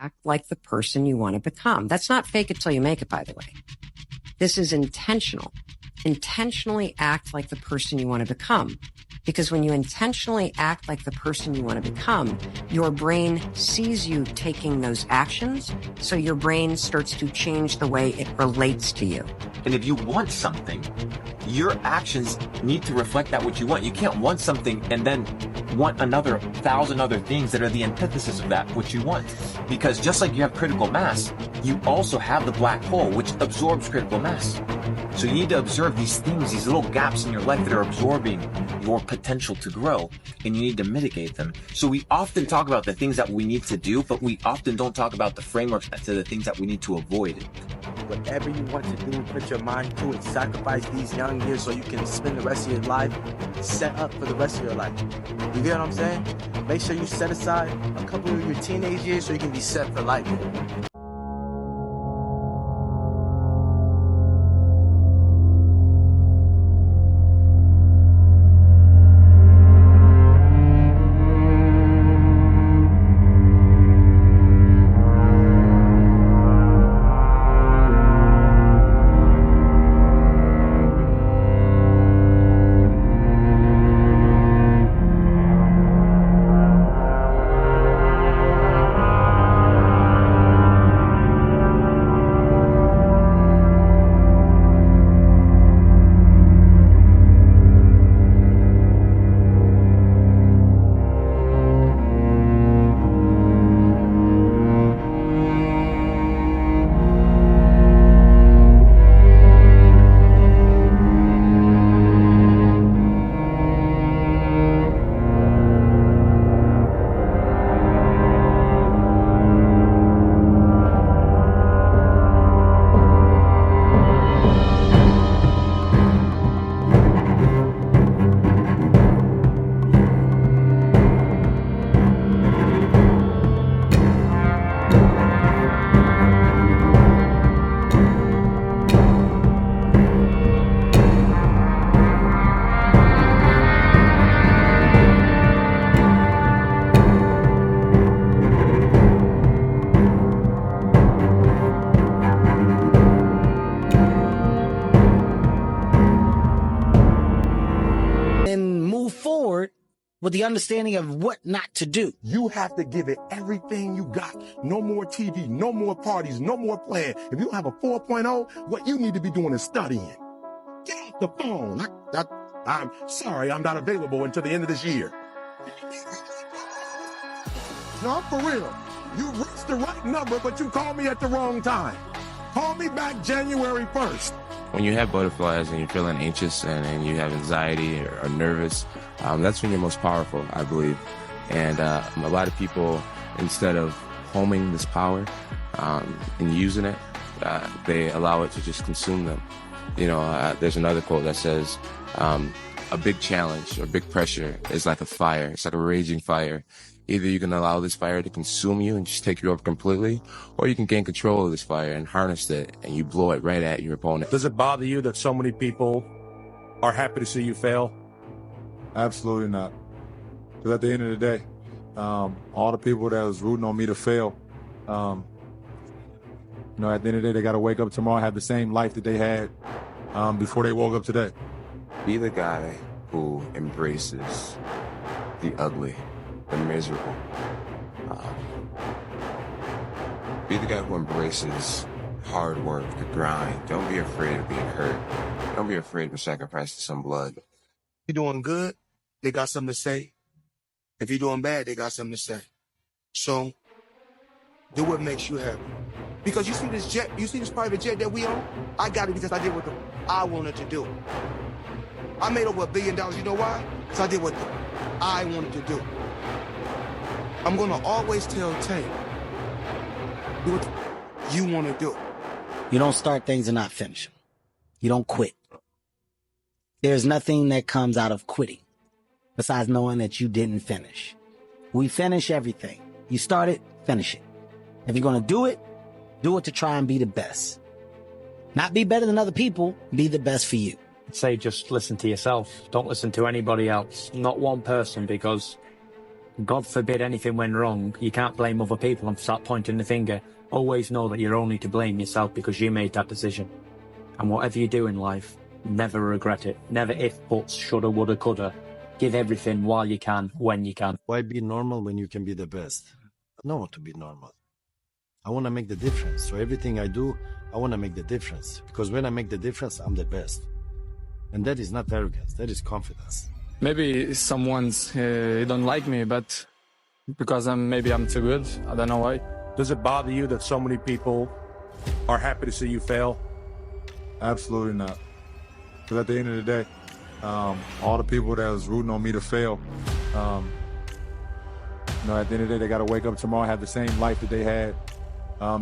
act like the person you want to become. That's not fake it till you make it, by the way. This is intentional. Intentionally act like the person you want to become. Because when you intentionally act like the person you want to become, your brain sees you taking those actions, so your brain starts to change the way it relates to you. And if you want something, your actions need to reflect that what you want. You can't want something and then want another 1,000 other things that are the antithesis of that what you want. Because just like you have critical mass, you also have the black hole, which absorbs critical mass. So you need to observe these things, these little gaps in your life that are absorbing your potential to grow, and you need to mitigate them. So we often talk about the things that we need to do, but we often don't talk about the frameworks to the things that we need to avoid. Whatever you want to do, put your mind to it, sacrifice these young years so you can spend the rest of your life set up for the rest of your life. You get what I'm saying? Make sure you set aside a couple of your teenage years so you can be set for life. with the understanding of what not to do. You have to give it everything you got. No more TV, no more parties, no more playing. If you don't have a 4.0, what you need to be doing is studying. Get off the phone. I'm sorry, I'm not available until the end of this year. No, I'm for real. You reached the right number, but you called me at the wrong time. Call me back January 1st. When you have butterflies and you're feeling anxious and you have anxiety or nervous, that's when you're most powerful, I believe. And a lot of people, instead of homing this power and using it, they allow it to just consume them. You know, there's another quote that says, a big challenge or big pressure is like a fire. It's like a raging fire. Either you can allow this fire to consume you and just take you over completely, or you can gain control of this fire and harness it, and you blow it right at your opponent. Does it bother you that so many people are happy to see you fail? Absolutely not. Because at the end of the day, all the people that was rooting on me to fail, you know, at the end of the day, they got to wake up tomorrow and have the same life that they had before they woke up today. Be the guy who embraces the ugly, the miserable. Be the guy who embraces hard work, the grind. Don't be afraid of being hurt. Don't be afraid of sacrificing some blood. If you're doing good, they got something to say. If you're doing bad, they got something to say. So, do what makes you happy. Because you see this jet, you see this private jet that we own? I got it because I did what I wanted to do. I made over $1 billion. You know why? Because I did what I wanted to do. I'm going to always tell Tay, do what you want to do. You don't start things and not finish them. You don't quit. There's nothing that comes out of quitting besides knowing that you didn't finish. We finish everything. You start it, finish it. If you're going to do it to try and be the best. Not be better than other people, be the best for you. I'd say just listen to yourself. Don't listen to anybody else, not one person, because God forbid anything went wrong, you can't blame other people and start pointing the finger. Always know that you're only to blame yourself because you made that decision. And whatever you do in life, never regret it. Never if, buts, shoulda, woulda, coulda. Give everything while you can, when you can. Why be normal when you can be the best? I don't want to be normal. I want to make the difference. So everything I do, I want to make the difference. Because when I make the difference, I'm the best. And that is not arrogance, that is confidence. Maybe someone's don't like me, but because maybe I'm too good. I don't know why. Does it bother you that so many people are happy to see you fail? Absolutely not. Because at the end of the day, all the people that was rooting on me to fail, at the end of the day, they got to wake up tomorrow and have the same life that they had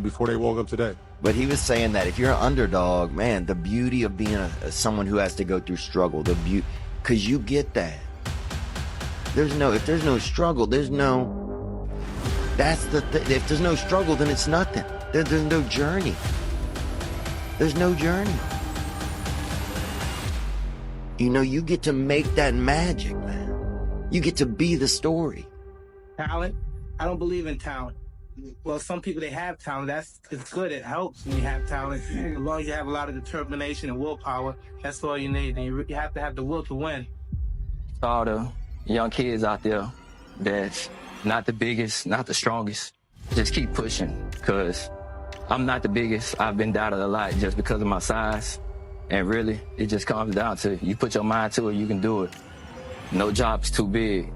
before they woke up today. But he was saying that if you're an underdog, man, the beauty of being someone who has to go through struggle, because you get that. If there's no struggle, if there's no struggle, then it's nothing. There's no journey. There's no journey. You get to make that magic, man. You get to be the story. Talent? I don't believe in talent. Well, some people, they have talent. It's good. It helps when you have talent. As long as you have a lot of determination and willpower, that's all you need. And you have to have the will to win. All the young kids out there that's not the biggest, not the strongest, just keep pushing, because I'm not the biggest. I've been doubted a lot just because of my size. And really, it just comes down to you put your mind to it, you can do it. No job's too big.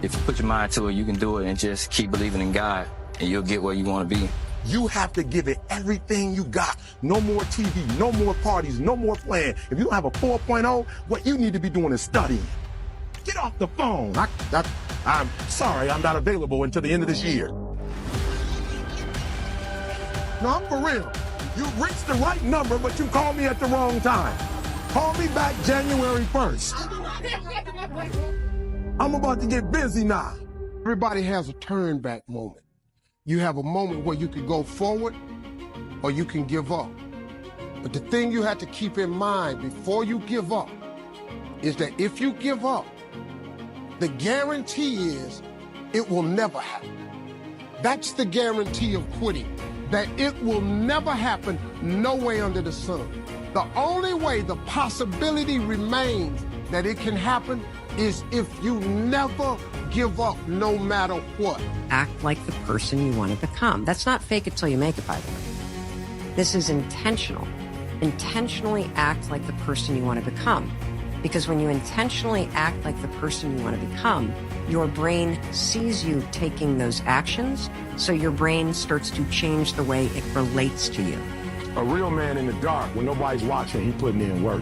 If you put your mind to it, you can do it, and just keep believing in God, and you'll get where you want to be. You have to give it everything you got. No more TV, no more parties, no more playing. If you don't have a 4.0, what you need to be doing is studying. Get off the phone. I'm sorry, I'm not available until the end of this year. No, I'm for real. You reached the right number, but you called me at the wrong time. Call me back January 1st. I'm about to get busy now. Everybody has a turn back moment. You have a moment where you can go forward or you can give up. But the thing you have to keep in mind before you give up is that if you give up, the guarantee is it will never happen. That's the guarantee of quitting, that it will never happen no way under the sun. The only way the possibility remains that it can happen is if you never give up no matter what. Act like the person you want to become. That's not fake it till you make it, by the way. This is intentional. Intentionally act like the person you want to become. Because when you intentionally act like the person you want to become, your brain sees you taking those actions, so your brain starts to change the way it relates to you. A real man in the dark, when nobody's watching, he putting in work.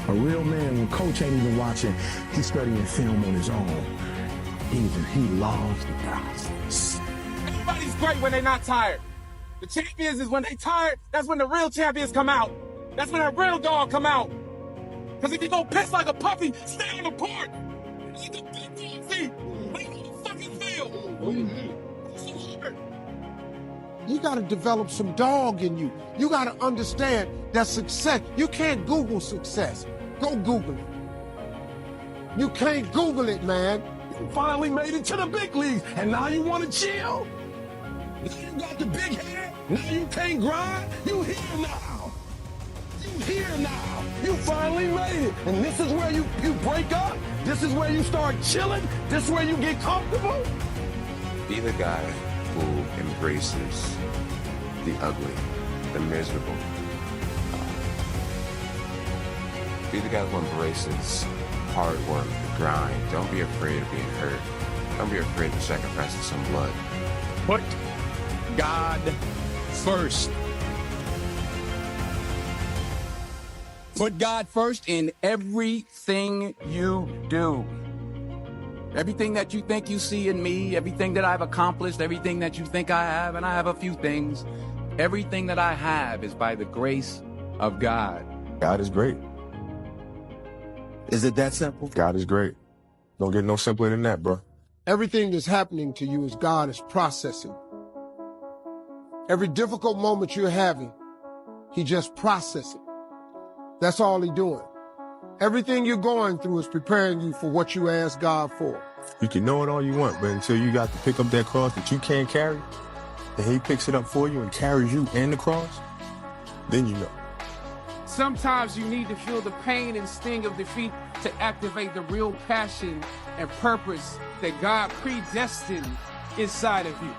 A real man, when coach ain't even watching, he's studying film on his own. He loves the process. Everybody's great when they're not tired. The champions is when they tired, that's when the real champions come out. That's when that real dog come out. Because if you go piss like a puppy, stay on the court. Like a big dog see, make the fucking field. You got to develop some dog in you. You got to understand that success, you can't Google success. Go Google it. You can't Google it, man. You finally made it to the big leagues, and now you want to chill? Now you got the big head? Now you can't grind? You here now. You here now. You finally made it. And this is where you break up? This is where you start chilling? This is where you get comfortable? Be the guy who embraces the ugly, the miserable. Be the guy who embraces hard work, the grind. Don't be afraid of being hurt. Don't be afraid of sacrificing some blood. Put God first. Put God first in everything you do. Everything that you think you see in me, everything that I've accomplished, everything that you think I have, and I have a few things, everything that I have is by the grace of God. God is great. Is it that simple? God is great. Don't get no simpler than that, bro. Everything that's happening to you is God is processing. Every difficult moment you're having, he just processing. That's all he's doing. Everything you're going through is preparing you for what you asked God for. You can know it all you want, but until you got to pick up that cross that you can't carry, and he picks it up for you and carries you and the cross, then you know. Sometimes you need to feel the pain and sting of defeat to activate the real passion and purpose that God predestined inside of you.